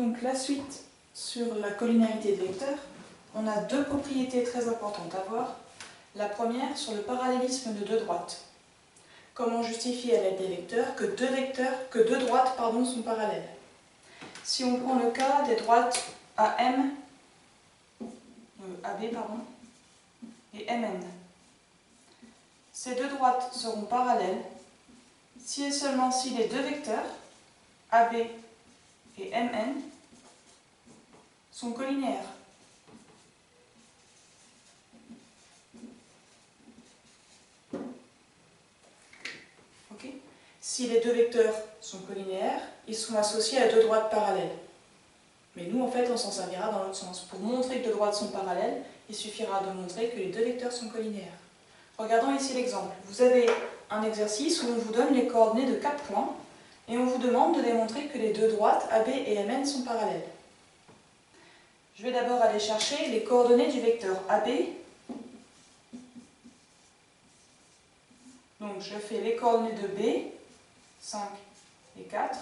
Donc la suite sur la collinéarité des vecteurs, on a deux propriétés très importantes à voir. La première sur le parallélisme de deux droites. Comment justifier à l'aide des vecteurs que deux droites sont parallèles. Si on prend le cas des droites AB et MN, ces deux droites seront parallèles si et seulement si les deux vecteurs AB et MN sont collinéaires. Okay. Si les deux vecteurs sont collinéaires, ils sont associés à deux droites parallèles. Mais nous, en fait, on s'en servira dans l'autre sens. Pour montrer que deux droites sont parallèles, il suffira de montrer que les deux vecteurs sont collinéaires. Regardons ici l'exemple. Vous avez un exercice où on vous donne les coordonnées de 4 points et on vous demande de démontrer que les deux droites AB et MN sont parallèles. Je vais d'abord aller chercher les coordonnées du vecteur AB. Donc je fais les coordonnées de B, 5 et 4,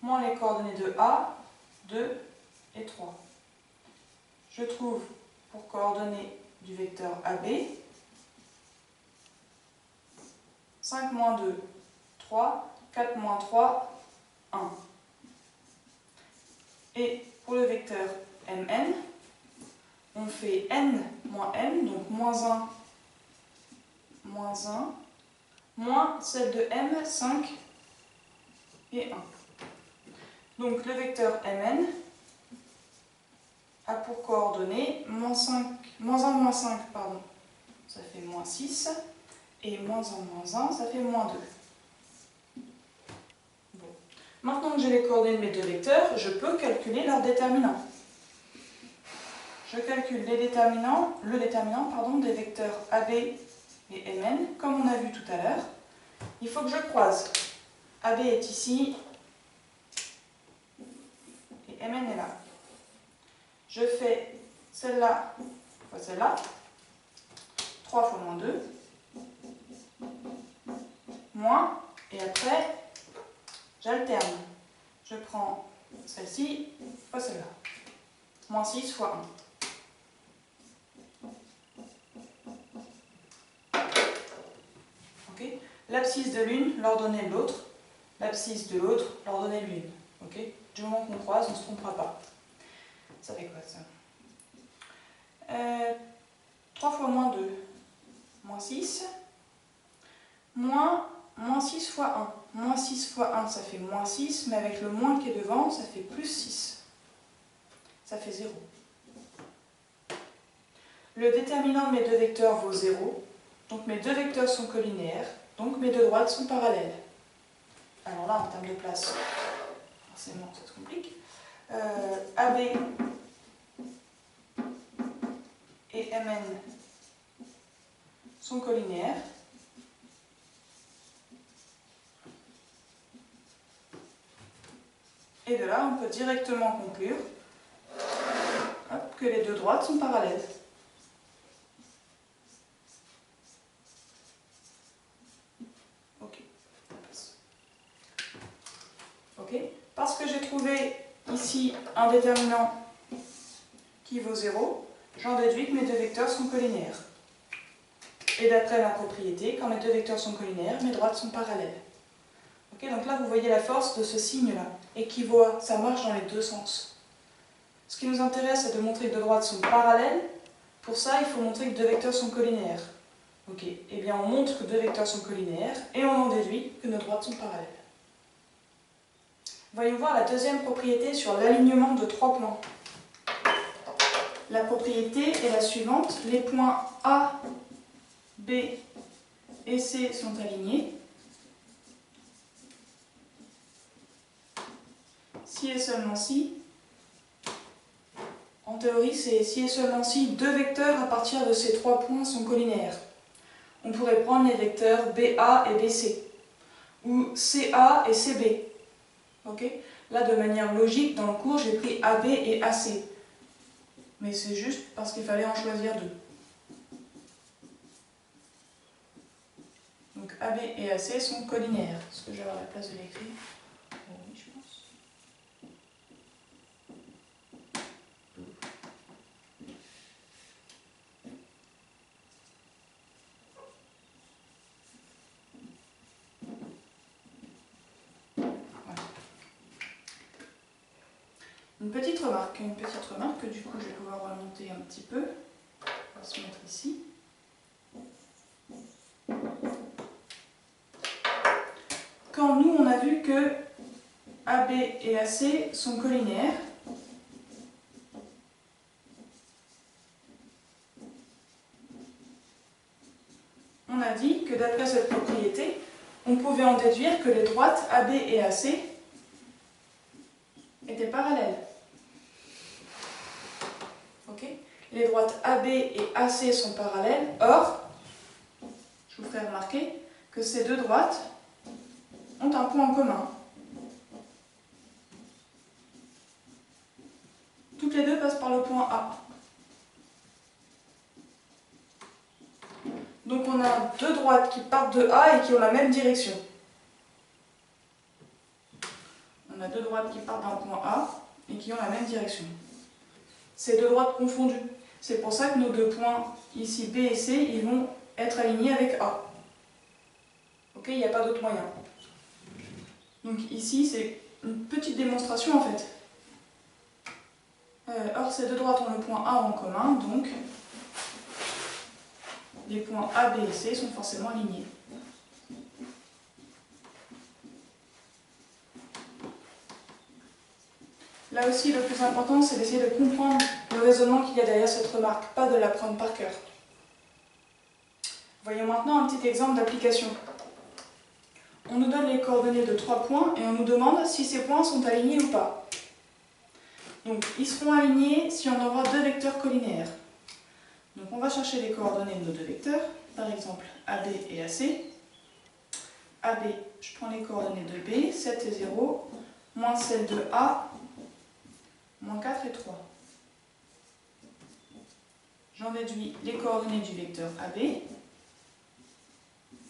moins les coordonnées de A, 2 et 3. Je trouve pour coordonnées du vecteur AB 5 moins 2, 3, 4 moins 3, 1. Et pour le vecteur MN, on fait N moins M, donc moins 1, moins celle de M, 5 et 1. Donc le vecteur MN a pour coordonnées moins 1, moins 5, ça fait moins 6, et moins 1, moins 1, ça fait moins 2. Bon. Maintenant que j'ai les coordonnées de mes deux vecteurs, je peux calculer leurs déterminants. Je calcule le déterminant des vecteurs AB et MN, comme on a vu tout à l'heure. Il faut que je croise. AB est ici, et MN est là. Je fais celle-là fois celle-là, 3 fois moins 2, moins, et après, j'alterne. Je prends celle-ci fois celle-là, moins 6 fois 1. Okay. L'abscisse de l'une, l'ordonnée de l'autre, l'abscisse de l'autre, l'ordonnée de l'une. Okay. Du moment qu'on croise, on ne se trompera pas. Ça fait quoi ça? 3 fois moins 2, moins 6, moins 6 fois 1. Moins 6 fois 1, ça fait moins 6, mais avec le moins qui est devant, ça fait plus 6. Ça fait 0. Le déterminant de mes deux vecteurs vaut 0, donc mes deux vecteurs sont collinéaires, donc mes deux droites sont parallèles. Alors là, en termes de place, forcément, ça se complique. AB et MN sont collinéaires. Et de là, on peut directement conclure que les deux droites sont parallèles. Ok. Parce que j'ai trouvé ici un déterminant qui vaut 0, j'en déduis que mes deux vecteurs sont collinéaires. Et d'après ma propriété, quand mes deux vecteurs sont collinéaires, mes droites sont parallèles. Okay, donc là, vous voyez la force de ce signe-là, équivaut, ça marche dans les deux sens. Ce qui nous intéresse, c'est de montrer que deux droites sont parallèles. Pour ça, il faut montrer que deux vecteurs sont collinéaires. Ok, eh bien on montre que deux vecteurs sont collinéaires et on en déduit que nos droites sont parallèles. Voyons voir la deuxième propriété sur l'alignement de 3 points. La propriété est la suivante. Les points A, B et C sont alignés si et seulement si, en théorie c'est si et seulement si deux vecteurs à partir de ces 3 points sont collinéaires. On pourrait prendre les vecteurs BA et BC, ou CA et CB. Okay. Là, de manière logique, dans le cours, j'ai pris AB et AC. Mais c'est juste parce qu'il fallait en choisir deux. Donc AB et AC sont collinéaires. Est-ce que j'ai la place de l'écrire? Oui, je pense. une petite remarque que du coup je vais pouvoir remonter un petit peu. On va se mettre ici. Quand nous on a vu que AB et AC sont collinéaires, on a dit que d'après cette propriété, on pouvait en déduire que les droites AB et AC étaient parallèles. Ok ? Les droites AB et AC sont parallèles, or, je vous ferai remarquer que ces deux droites ont un point en commun. Toutes les deux passent par le point A. Donc on a deux droites qui partent de A et qui ont la même direction. On a deux droites qui partent d'un point A et qui ont la même direction. C'est deux droites confondues. C'est pour ça que nos deux points, ici B et C, ils vont être alignés avec A. Ok, il n'y a pas d'autre moyen. Donc ici, c'est une petite démonstration en fait. Or, ces deux droites ont le point A en commun, donc les points A, B et C sont forcément alignés. Là aussi, le plus important, c'est d'essayer de comprendre le raisonnement qu'il y a derrière cette remarque, pas de la prendre par cœur. Voyons maintenant un petit exemple d'application. On nous donne les coordonnées de 3 points et on nous demande si ces points sont alignés ou pas. Donc, ils seront alignés si on aura deux vecteurs collinéaires. Donc, on va chercher les coordonnées de nos deux vecteurs, par exemple AB et AC. AB, je prends les coordonnées de B, 7 et 0, moins celles de A, moins 4 et 3. J'en déduis les coordonnées du vecteur AB,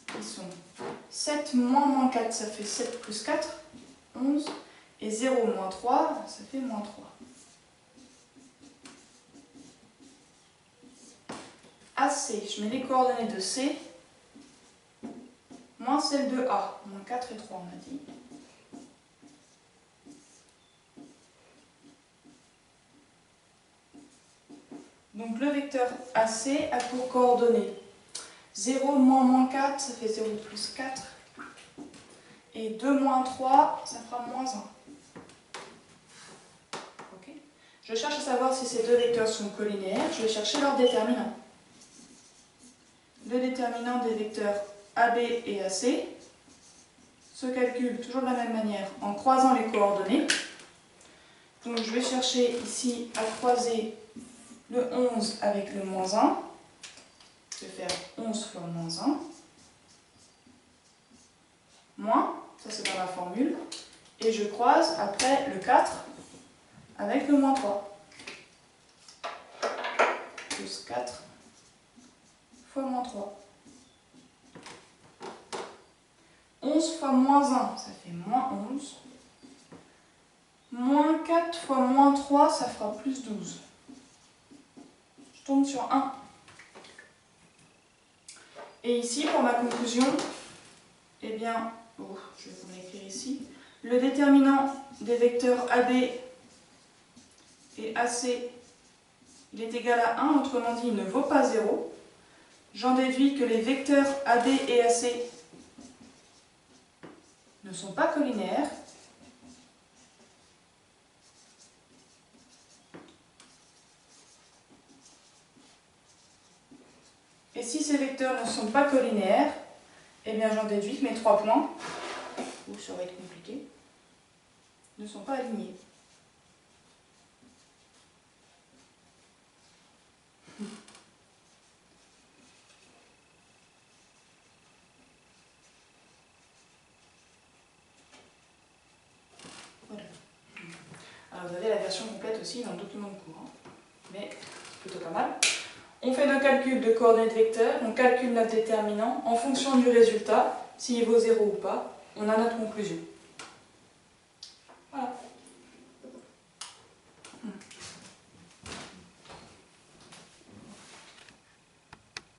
qui sont 7 moins 4, ça fait 7 plus 4, 11, et 0 moins 3, ça fait moins 3. AC, je mets les coordonnées de C, moins celles de A, moins 4 et 3 on a dit. Donc le vecteur AC a pour coordonnées 0 moins 4, ça fait 0 plus 4. Et 2 moins 3, ça fera moins 1. Okay. Je cherche à savoir si ces deux vecteurs sont collinéaires, je vais chercher leur déterminant. Le déterminant des vecteurs AB et AC se calcule toujours de la même manière en croisant les coordonnées. Donc je vais chercher ici à croiser le 11 avec le moins 1. Je vais faire 11 fois moins 1. Moins, ça c'est dans la formule. Et je croise après le 4 avec le moins 3. Plus 4 fois moins 3. 11 fois moins 1, ça fait moins 11. Moins 4 fois moins 3, ça fera plus 12. Je tombe sur 1. Et ici, pour ma conclusion, eh bien, je vais vous l'écrire ici, le déterminant des vecteurs AB et AC, il est égal à 1, autrement dit, il ne vaut pas 0. J'en déduis que les vecteurs AB et AC ne sont pas collinéaires. Et si ces vecteurs ne sont pas collinéaires, eh bien j'en déduis que mes 3 points, ça va être compliqué, ne sont pas alignés. Voilà. Alors vous avez la version complète aussi dans le document de cours, mais c'est plutôt pas mal. On fait nos calculs de coordonnées de vecteurs, on calcule notre déterminant. En fonction du résultat, s'il vaut 0 ou pas, on a notre conclusion.